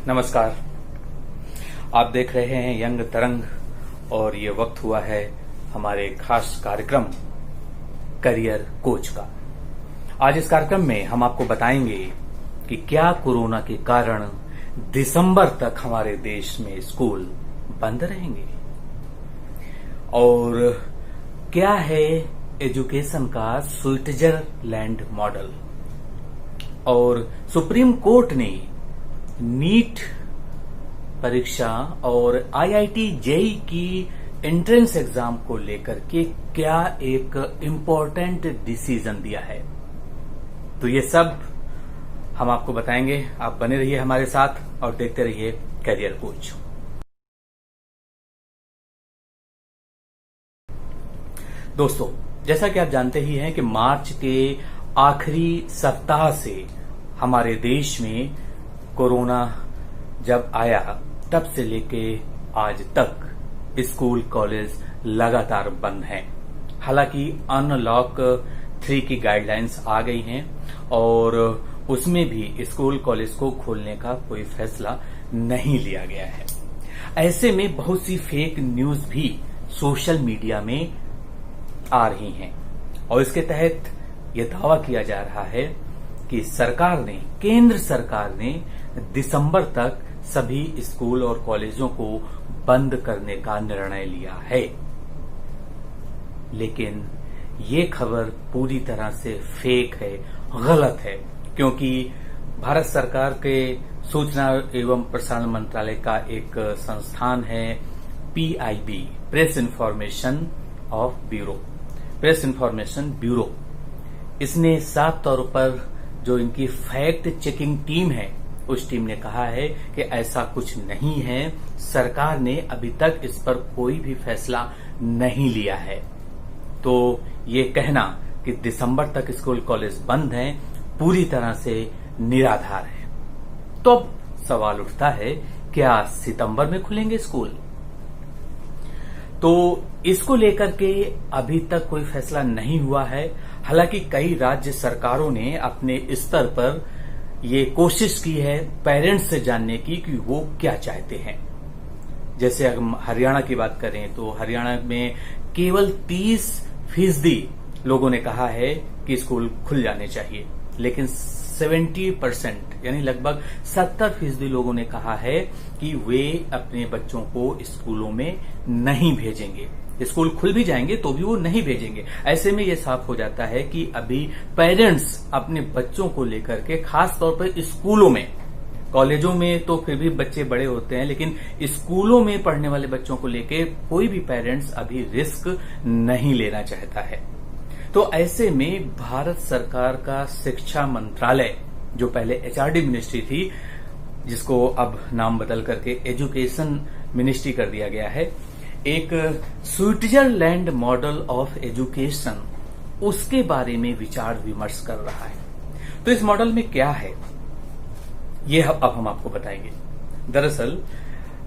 नमस्कार। आप देख रहे हैं यंग तरंग और ये वक्त हुआ है हमारे खास कार्यक्रम करियर कोच का। आज इस कार्यक्रम में हम आपको बताएंगे कि क्या कोरोना के कारण दिसंबर तक हमारे देश में स्कूल बंद रहेंगे और क्या है एजुकेशन का स्विट्जरलैंड मॉडल। और सुप्रीम कोर्ट ने नीट परीक्षा और आईआईटी जेईई की एंट्रेंस एग्जाम को लेकर के क्या एक इम्पोर्टेंट डिसीजन दिया है, तो ये सब हम आपको बताएंगे। आप बने रहिए हमारे साथ और देखते रहिए करियर कोच। दोस्तों, जैसा कि आप जानते ही हैं कि मार्च के आखिरी सप्ताह से हमारे देश में कोरोना जब आया तब से लेके आज तक स्कूल कॉलेज लगातार बंद हैं। हालांकि अनलॉक 3 की गाइडलाइंस आ गई हैं और उसमें भी स्कूल कॉलेज को खोलने का कोई फैसला नहीं लिया गया है। ऐसे में बहुत सी फेक न्यूज भी सोशल मीडिया में आ रही हैं और इसके तहत यह दावा किया जा रहा है कि केंद्र सरकार ने दिसंबर तक सभी स्कूल और कॉलेजों को बंद करने का निर्णय लिया है। लेकिन ये खबर पूरी तरह से फेक है, गलत है, क्योंकि भारत सरकार के सूचना एवं प्रसारण मंत्रालय का एक संस्थान है PIB, प्रेस इन्फॉर्मेशन ब्यूरो। इसने साफ तौर पर जो इनकी फैक्ट चेकिंग टीम है, उस टीम ने कहा है कि ऐसा कुछ नहीं है, सरकार ने अभी तक इस पर कोई भी फैसला नहीं लिया है। तो ये कहना कि दिसंबर तक स्कूल कॉलेज बंद हैं पूरी तरह से निराधार है। तो अब सवाल उठता है, क्या सितंबर में खुलेंगे स्कूल? तो इसको लेकर के अभी तक कोई फैसला नहीं हुआ है। हालांकि कई राज्य सरकारों ने अपने स्तर पर ये कोशिश की है पेरेंट्स से जानने की कि वो क्या चाहते हैं। जैसे हम हरियाणा की बात करें तो हरियाणा में केवल 30% लोगों ने कहा है कि स्कूल खुल जाने चाहिए, लेकिन 70% यानी लगभग 70% लोगों ने कहा है कि वे अपने बच्चों को स्कूलों में नहीं भेजेंगे। स्कूल खुल भी जाएंगे तो भी वो नहीं भेजेंगे। ऐसे में ये साफ हो जाता है कि अभी पेरेंट्स अपने बच्चों को लेकर के, खास तौर पर स्कूलों में, कॉलेजों में तो फिर भी बच्चे बड़े होते हैं, लेकिन स्कूलों में पढ़ने वाले बच्चों को लेकर कोई भी पेरेंट्स अभी रिस्क नहीं लेना चाहता है। तो ऐसे में भारत सरकार का शिक्षा मंत्रालय, जो पहले HRD मिनिस्ट्री थी, जिसको अब नाम बदल करके एजुकेशन मिनिस्ट्री कर दिया गया है, एक स्विट्जरलैंड मॉडल ऑफ एजुकेशन, उसके बारे में विचार विमर्श कर रहा है। तो इस मॉडल में क्या है, ये अब हम आपको बताएंगे। दरअसल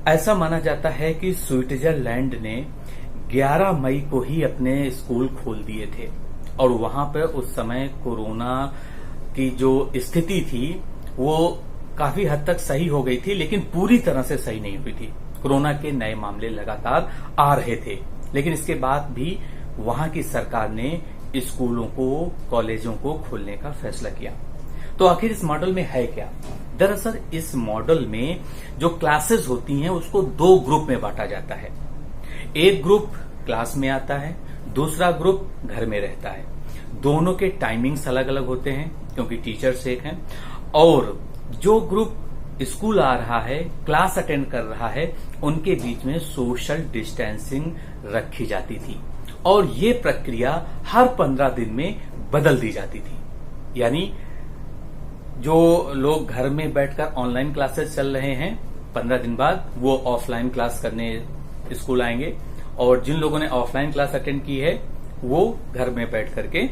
ऐसा माना जाता है कि स्विट्जरलैंड ने 11 मई को ही अपने स्कूल खोल दिए थे और वहां पर उस समय कोरोना की जो स्थिति थी वो काफी हद तक सही हो गई थी, लेकिन पूरी तरह से सही नहीं हुई थी। कोरोना के नए मामले लगातार आ रहे थे, लेकिन इसके बाद भी वहां की सरकार ने स्कूलों को, कॉलेजों को खोलने का फैसला किया। तो आखिर इस मॉडल में है क्या? दरअसल इस मॉडल में जो क्लासेस होती हैं उसको 2 ग्रुप में बांटा जाता है। एक ग्रुप क्लास में आता है, दूसरा ग्रुप घर में रहता है। दोनों के टाइमिंग्स अलग अलग होते हैं क्योंकि टीचर्स एक हैं, और जो ग्रुप स्कूल आ रहा है, क्लास अटेंड कर रहा है, उनके बीच में सोशल डिस्टेंसिंग रखी जाती थी और ये प्रक्रिया हर 15 दिन में बदल दी जाती थी। यानी जो लोग घर में बैठकर ऑनलाइन क्लासेस चल रहे हैं, 15 दिन बाद वो ऑफलाइन क्लास करने स्कूल आएंगे, और जिन लोगों ने ऑफलाइन क्लास अटेंड की है वो घर में बैठ करके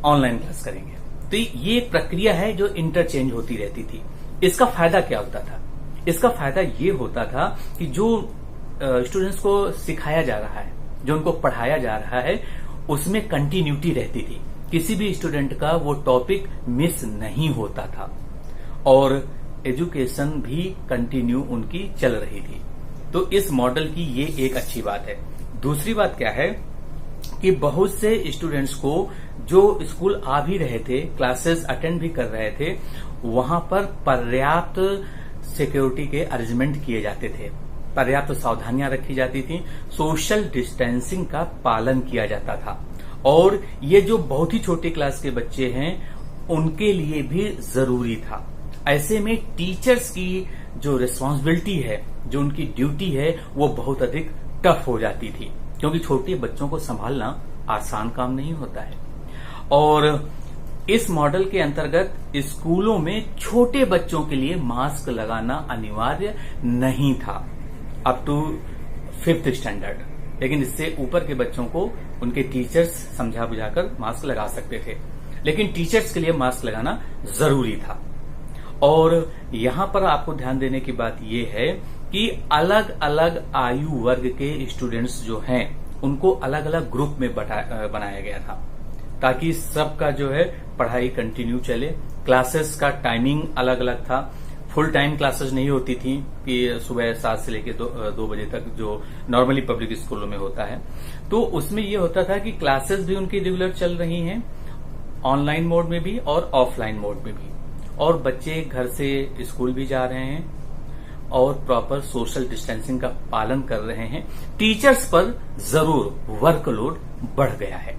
ऑनलाइन क्लास करेंगे। तो ये प्रक्रिया है जो इंटरचेंज होती रहती थी। इसका फायदा क्या होता था? इसका फायदा ये होता था कि जो स्टूडेंट्स को सिखाया जा रहा है, जो उनको पढ़ाया जा रहा है, उसमें कंटिन्यूटी रहती थी। किसी भी स्टूडेंट का वो टॉपिक मिस नहीं होता था और एजुकेशन भी कंटिन्यू उनकी चल रही थी। तो इस मॉडल की ये एक अच्छी बात है। दूसरी बात क्या है कि बहुत से स्टूडेंट्स को जो स्कूल आ भी रहे थे, क्लासेस अटेंड भी कर रहे थे, वहां पर पर्याप्त सिक्योरिटी के अरेंजमेंट किए जाते थे, पर्याप्त सावधानियां रखी जाती थी, सोशल डिस्टेंसिंग का पालन किया जाता था। और ये जो बहुत ही छोटी क्लास के बच्चे हैं उनके लिए भी जरूरी था। ऐसे में टीचर्स की जो रिस्पॉन्सिबिलिटी है, जो उनकी ड्यूटी है, वो बहुत अधिक टफ हो जाती थी, क्योंकि छोटे बच्चों को संभालना आसान काम नहीं होता है। और इस मॉडल के अंतर्गत स्कूलों में छोटे बच्चों के लिए मास्क लगाना अनिवार्य नहीं था अप टू 5th स्टैंडर्ड, लेकिन इससे ऊपर के बच्चों को उनके टीचर्स समझा बुझाकर मास्क लगा सकते थे, लेकिन टीचर्स के लिए मास्क लगाना जरूरी था। और यहां पर आपको ध्यान देने की बात यह है कि अलग अलग आयु वर्ग के स्टूडेंट्स जो हैं उनको अलग अलग ग्रुप में बनाया गया था, ताकि सबका जो है पढ़ाई कंटिन्यू चले। क्लासेस का टाइमिंग अलग अलग था, फुल टाइम क्लासेस नहीं होती थी कि सुबह 7 से लेकर 2 बजे तक जो नॉर्मली पब्लिक स्कूलों में होता है। तो उसमें ये होता था कि क्लासेस भी उनकी रेगुलर चल रही हैं, ऑनलाइन मोड में भी और ऑफलाइन मोड में भी, और बच्चे घर से स्कूल भी जा रहे हैं और प्रॉपर सोशल डिस्टेंसिंग का पालन कर रहे हैं। टीचर्स पर जरूर वर्कलोड बढ़ गया है।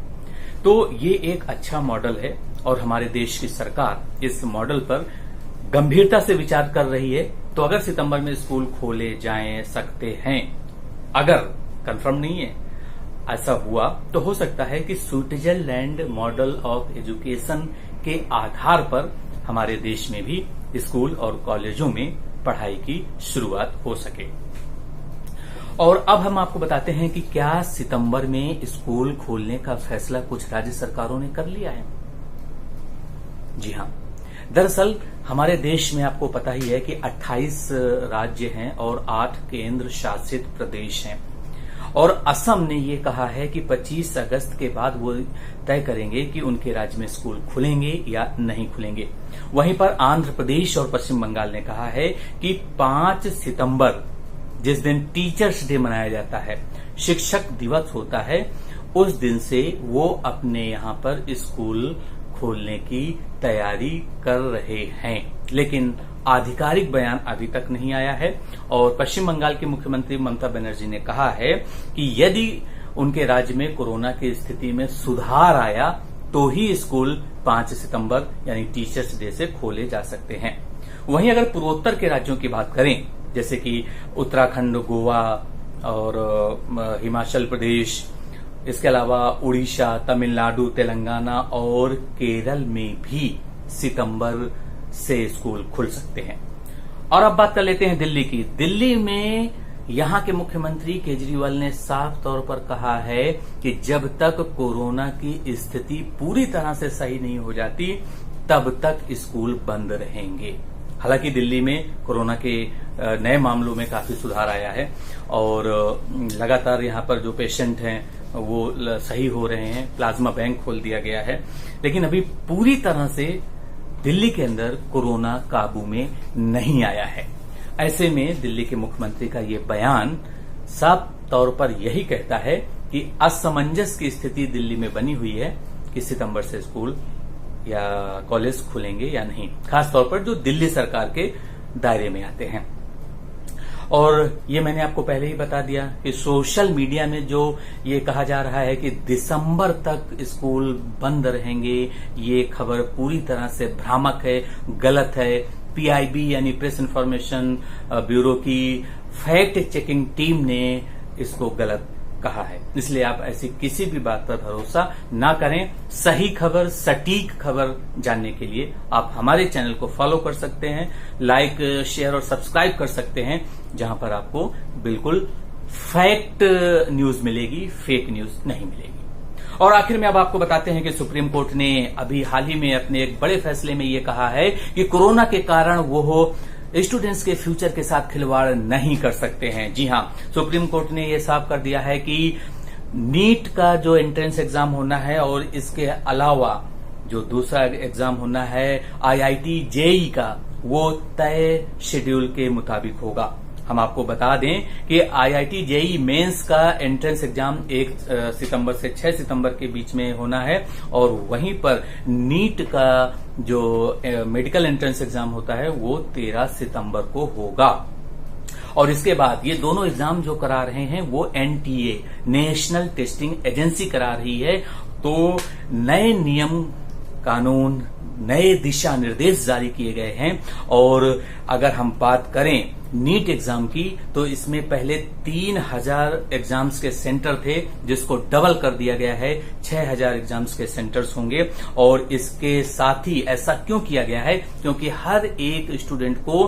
तो ये एक अच्छा मॉडल है और हमारे देश की सरकार इस मॉडल पर गंभीरता से विचार कर रही है। तो अगर सितंबर में स्कूल खोले जाएं सकते हैं, अगर कंफर्म नहीं है, ऐसा हुआ तो हो सकता है कि स्विट्जरलैंड मॉडल ऑफ एजुकेशन के आधार पर हमारे देश में भी स्कूल और कॉलेजों में पढ़ाई की शुरुआत हो सके। और अब हम आपको बताते हैं कि क्या सितंबर में स्कूल खोलने का फैसला कुछ राज्य सरकारों ने कर लिया है। जी हां, दरअसल हमारे देश में आपको पता ही है कि 28 राज्य हैं और 8 केंद्र शासित प्रदेश हैं। और असम ने ये कहा है कि 25 अगस्त के बाद वो तय करेंगे कि उनके राज्य में स्कूल खुलेंगे या नहीं खुलेंगे। वहीं पर आंध्र प्रदेश और पश्चिम बंगाल ने कहा है कि 5 सितंबर, जिस दिन टीचर्स डे मनाया जाता है, शिक्षक दिवस होता है, उस दिन से वो अपने यहां पर स्कूल खोलने की तैयारी कर रहे हैं। लेकिन आधिकारिक बयान अभी तक नहीं आया है। और पश्चिम बंगाल की मुख्यमंत्री ममता बनर्जी ने कहा है कि यदि उनके राज्य में कोरोना की स्थिति में सुधार आया तो ही स्कूल 5 सितंबर यानी टीचर्स डे से खोले जा सकते हैं। वहीं अगर पूर्वोत्तर के राज्यों की बात करें, जैसे कि उत्तराखंड, गोवा और हिमाचल प्रदेश, इसके अलावा उड़ीसा, तमिलनाडु, तेलंगाना और केरल में भी सितंबर से स्कूल खुल सकते हैं। और अब बात कर लेते हैं दिल्ली की। दिल्ली में यहां के मुख्यमंत्री केजरीवाल ने साफ तौर पर कहा है कि जब तक कोरोना की स्थिति पूरी तरह से सही नहीं हो जाती तब तक स्कूल बंद रहेंगे। हालांकि दिल्ली में कोरोना के नए मामलों में काफी सुधार आया है और लगातार यहां पर जो पेशेंट हैं वो सही हो रहे हैं, प्लाज्मा बैंक खोल दिया गया है, लेकिन अभी पूरी तरह से दिल्ली के अंदर कोरोना काबू में नहीं आया है। ऐसे में दिल्ली के मुख्यमंत्री का ये बयान साफ तौर पर यही कहता है कि असमंजस की स्थिति दिल्ली में बनी हुई है कि सितंबर से स्कूल या कॉलेज खुलेंगे या नहीं, खासतौर पर जो दिल्ली सरकार के दायरे में आते हैं। और ये मैंने आपको पहले ही बता दिया कि सोशल मीडिया में जो ये कहा जा रहा है कि दिसंबर तक स्कूल बंद रहेंगे, ये खबर पूरी तरह से भ्रामक है, गलत है। पीआईबी यानी प्रेस इन्फॉर्मेशन ब्यूरो की फैक्ट चेकिंग टीम ने इसको गलत कहा है, इसलिए आप ऐसी किसी भी बात पर भरोसा ना करें। सही खबर, सटीक खबर जानने के लिए आप हमारे चैनल को फॉलो कर सकते हैं, लाइक, शेयर और सब्सक्राइब कर सकते हैं, जहां पर आपको बिल्कुल फैक्ट न्यूज मिलेगी, फेक न्यूज नहीं मिलेगी। और आखिर में अब आपको बताते हैं कि सुप्रीम कोर्ट ने अभी हाल ही में अपने एक बड़े फैसले में ये कहा है कि कोरोना के कारण वो स्टूडेंट्स के फ्यूचर के साथ खिलवाड़ नहीं कर सकते हैं। जी हां, सुप्रीम कोर्ट ने यह साफ कर दिया है कि नीट का जो एंट्रेंस एग्जाम होना है और इसके अलावा जो दूसरा एग्जाम होना है आईआईटी जेईई का, वो तय शेड्यूल के मुताबिक होगा। हम आपको बता दें कि आईआईटी जेईई मेंस का एंट्रेंस एग्जाम 1 सितंबर से 6 सितंबर के बीच में होना है और वहीं पर नीट का जो मेडिकल एंट्रेंस एग्जाम होता है वो 13 सितंबर को होगा। और इसके बाद ये दोनों एग्जाम जो करा रहे हैं वो एनटीए नेशनल टेस्टिंग एजेंसी करा रही है। तो नए नियम कानून, नए दिशा निर्देश जारी किए गए हैं। और अगर हम बात करें नीट एग्जाम की तो इसमें पहले 3000 एग्जाम्स के सेंटर थे जिसको डबल कर दिया गया है, 6000 एग्जाम्स के सेंटर्स होंगे। और इसके साथ ही ऐसा क्यों किया गया है? क्योंकि हर एक स्टूडेंट को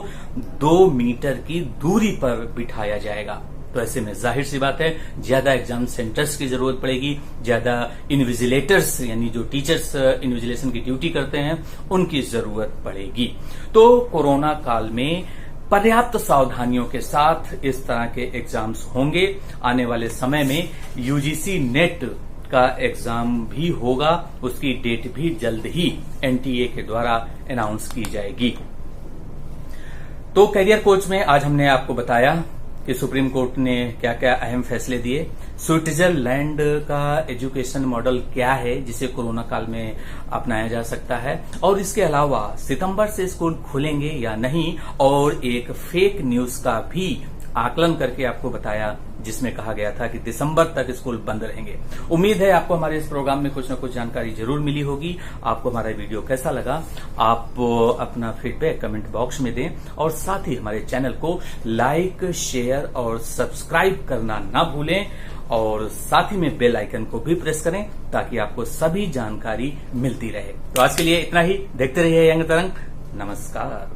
2 मीटर की दूरी पर बिठाया जाएगा। तो ऐसे में जाहिर सी बात है ज्यादा एग्जाम सेंटर्स की जरूरत पड़ेगी, ज्यादा इन्विजिलेटर्स यानी जो टीचर्स इन्विजिलेशन की ड्यूटी करते हैं उनकी जरूरत पड़ेगी। तो कोरोना काल में पर्याप्त सावधानियों के साथ इस तरह के एग्जाम्स होंगे। आने वाले समय में यूजीसी नेट का एग्जाम भी होगा, उसकी डेट भी जल्द ही एनटीए के द्वारा अनाउंस की जाएगी। तो करियर कोच में आज हमने आपको बताया कि सुप्रीम कोर्ट ने क्या क्या अहम फैसले दिए, स्विट्जरलैंड का एजुकेशन मॉडल क्या है जिसे कोरोना काल में अपनाया जा सकता है, और इसके अलावा सितंबर से स्कूल खुलेंगे या नहीं, और एक फेक न्यूज का भी आकलन करके आपको बताया जिसमें कहा गया था कि दिसंबर तक स्कूल बंद रहेंगे। उम्मीद है आपको हमारे इस प्रोग्राम में कुछ न कुछ जानकारी जरूर मिली होगी। आपको हमारा वीडियो कैसा लगा आप अपना फीडबैक कमेंट बॉक्स में दें और साथ ही हमारे चैनल को लाइक, शेयर और सब्सक्राइब करना ना भूलें और साथ ही में बेल आइकन को भी प्रेस करें ताकि आपको सभी जानकारी मिलती रहे। तो आज के लिए इतना ही। देखते रहिए यंग तरंग। नमस्कार।